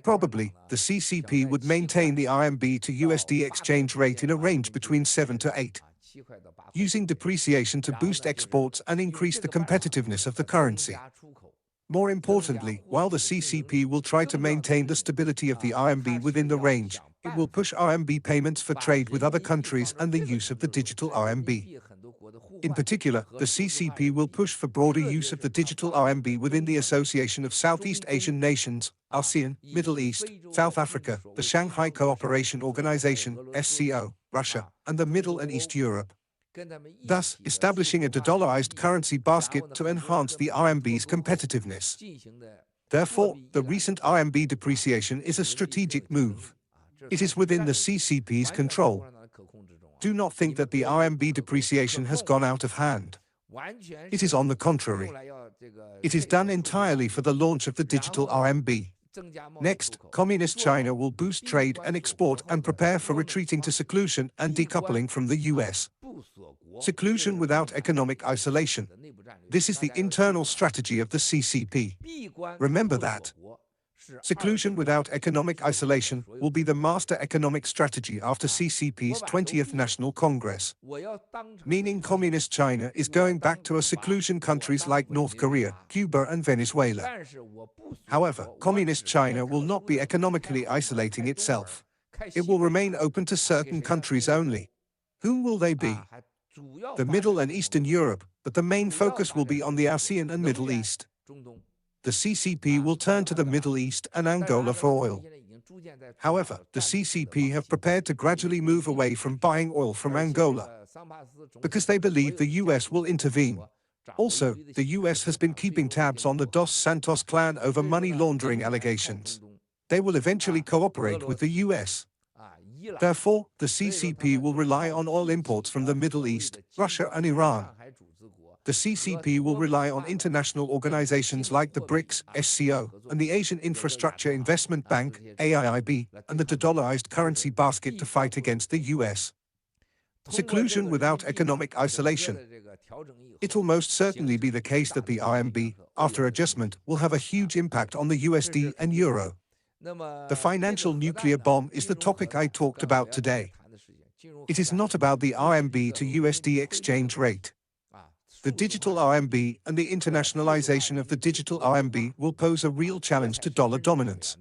Probably, the CCP would maintain the RMB to USD exchange rate in a range between 7 to 8, using depreciation to boost exports and increase the competitiveness of the currency. More importantly, while the CCP will try to maintain the stability of the RMB within the range, it will push RMB payments for trade with other countries and the use of the digital RMB. In particular, the CCP will push for broader use of the digital RMB within the Association of Southeast Asian Nations, ASEAN, Middle East, South Africa, the Shanghai Cooperation Organization, SCO, Russia, and the Middle and East Europe, thus establishing a de-dollarized currency basket to enhance the RMB's competitiveness. Therefore, the recent RMB depreciation is a strategic move. It is within the CCP's control. Do not think that the RMB depreciation has gone out of hand. It is on the contrary. It is done entirely for the launch of the digital RMB. Next, Communist China will boost trade and export and prepare for retreating to seclusion and decoupling from the US. Seclusion without economic isolation. This is the internal strategy of the CCP. Remember that. Seclusion without economic isolation will be the master economic strategy after CCP's 20th National Congress. Meaning Communist China is going back to a seclusion countries like North Korea, Cuba and Venezuela. However, Communist China will not be economically isolating itself. It will remain open to certain countries only. Whom will they be? The Middle and Eastern Europe, but the main focus will be on the ASEAN and Middle East. The CCP will turn to the Middle East and Angola for oil. However, the CCP have prepared to gradually move away from buying oil from Angola, because they believe the US will intervene. Also, the US has been keeping tabs on the Dos Santos clan over money laundering allegations. They will eventually cooperate with the US. Therefore, the CCP will rely on oil imports from the Middle East, Russia and Iran. The CCP will rely on international organizations like the BRICS, SCO, and the Asian Infrastructure Investment Bank, AIIB, and the de-dollarized currency basket to fight against the US. Seclusion without economic isolation. It will most certainly be the case that the RMB, after adjustment, will have a huge impact on the USD and Euro. The financial nuclear bomb is the topic I talked about today. It is not about the RMB to USD exchange rate. The digital RMB and the internationalization of the digital RMB will pose a real challenge to dollar dominance.